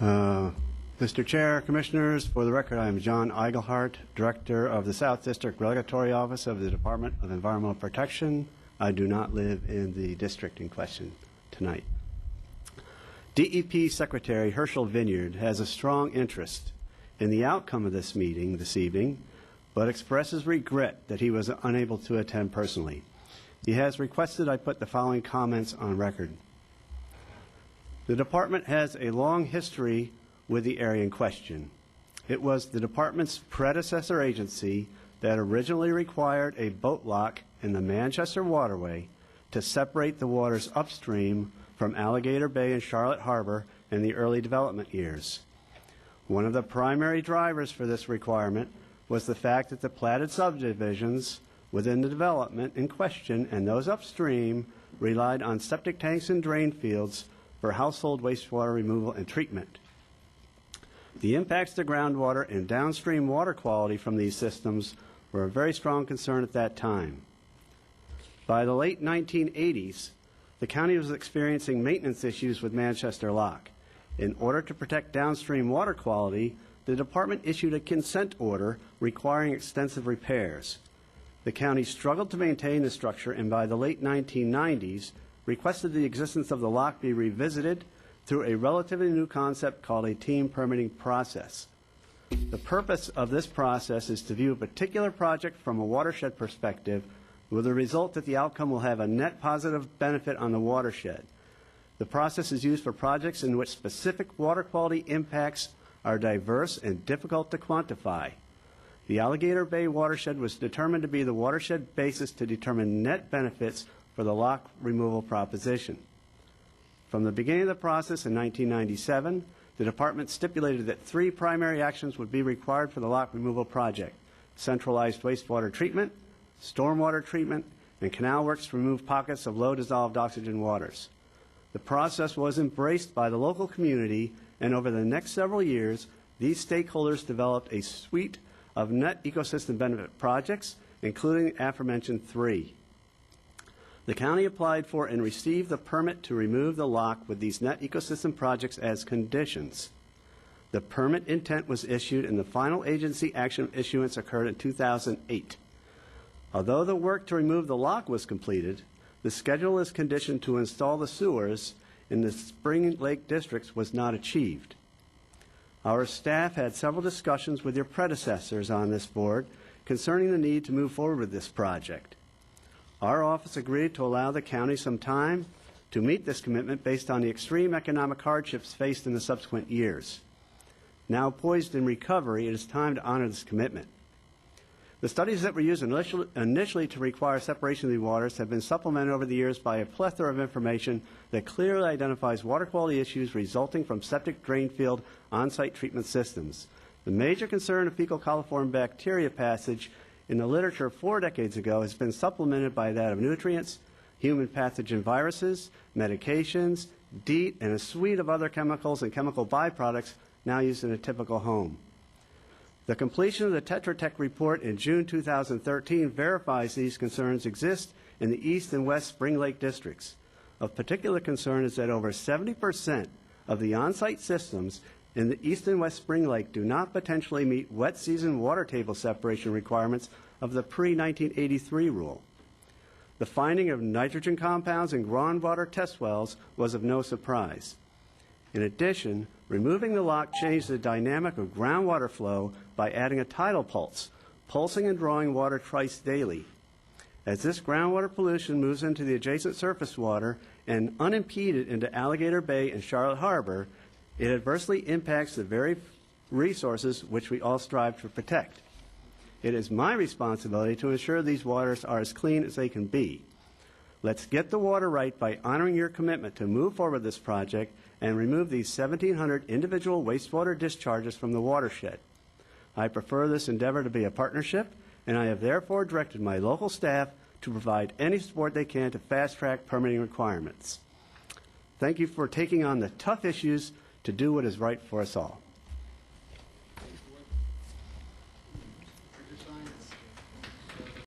Mr. Chair, Commissioners, for the record, I am John Inglehart, Director of the South District Regulatory Office of the Department of Environmental Protection. I do not live in the district in question tonight. DEP Secretary Herschel Vineyard has a strong interest in the outcome of this meeting this evening, but expresses regret that he was unable to attend personally. He has requested I put the following comments on record. The Department has a long history with the area in question. It was the Department's predecessor agency that originally required a boat lock in the Manchester waterway to separate the waters upstream from Alligator Bay and Charlotte Harbor in the early development years. One of the primary drivers for this requirement was the fact that the platted subdivisions within the development in question and those upstream relied on septic tanks and drain fields for household wastewater removal and treatment. The impacts to groundwater and downstream water quality from these systems were a very strong concern at that time. By the late 1980s, the county was experiencing maintenance issues with Manchester Lock. In order to protect downstream water quality, the Department issued a consent order requiring extensive repairs. The county struggled to maintain the structure and by the late 1990s requested the existence of the lock be revisited through a relatively new concept called a team permitting process. The purpose of this process is to view a particular project from a watershed perspective with the result that the outcome will have a net positive benefit on the watershed. The process is used for projects in which specific water quality impacts are diverse and difficult to quantify. The Alligator Bay watershed was determined to be the watershed basis to determine net benefits for the lock removal proposition. From the beginning of the process in 1997, the Department stipulated that 3 primary actions would be required for the lock removal project: centralized wastewater treatment, stormwater treatment, and canal works to remove pockets of low dissolved oxygen waters. The process was embraced by the local community, and over the next several years, these stakeholders developed a suite of net ecosystem benefit projects, including the aforementioned 3. The county applied for and received the permit to remove the lock with these net ecosystem projects as conditions. The permit intent was issued and the final agency action issuance occurred in 2008. Although the work to remove the lock was completed, the schedule is conditioned to install the sewers in the Spring Lake districts was not achieved. Our staff had several discussions with your predecessors on this board concerning the need to move forward with this project. Our office agreed to allow the county some time to meet this commitment based on the extreme economic hardships faced in the subsequent years. Now poised in recovery, it is time to honor this commitment. The studies that were used initially to require separation of the waters have been supplemented over the years by a plethora of information that clearly identifies water quality issues resulting from septic drain field on-site treatment systems. The major concern of fecal coliform bacteria passage in the literature 4 decades ago has been supplemented by that of nutrients, human pathogen viruses, medications, DEET, and a suite of other chemicals and chemical byproducts now used in a typical home. The completion of the Tetra Tech report in June 2013 verifies these concerns exist in the East and West Spring Lake districts. Of particular concern is that over 70% of the on-site systems in the East and West Spring Lake do not potentially meet wet season water table separation requirements of the pre-1983 rule. The finding of nitrogen compounds in groundwater test wells was of no surprise. In addition, removing the lock changed the dynamic of groundwater flow by adding a tidal pulse, pulsing and drawing water twice daily. As this groundwater pollution moves into the adjacent surface water and unimpeded into Alligator Bay and Charlotte Harbor, it adversely impacts the very resources which we all strive to protect. It is my responsibility to ensure these waters are as clean as they can be. Let's get the water right by honoring your commitment to move forward with this project and remove these 1,700 individual wastewater discharges from the watershed. I prefer this endeavor to be a partnership, and I have therefore directed my local staff to provide any support they can to fast-track permitting requirements. Thank you for taking on the tough issues to do what is right for us all.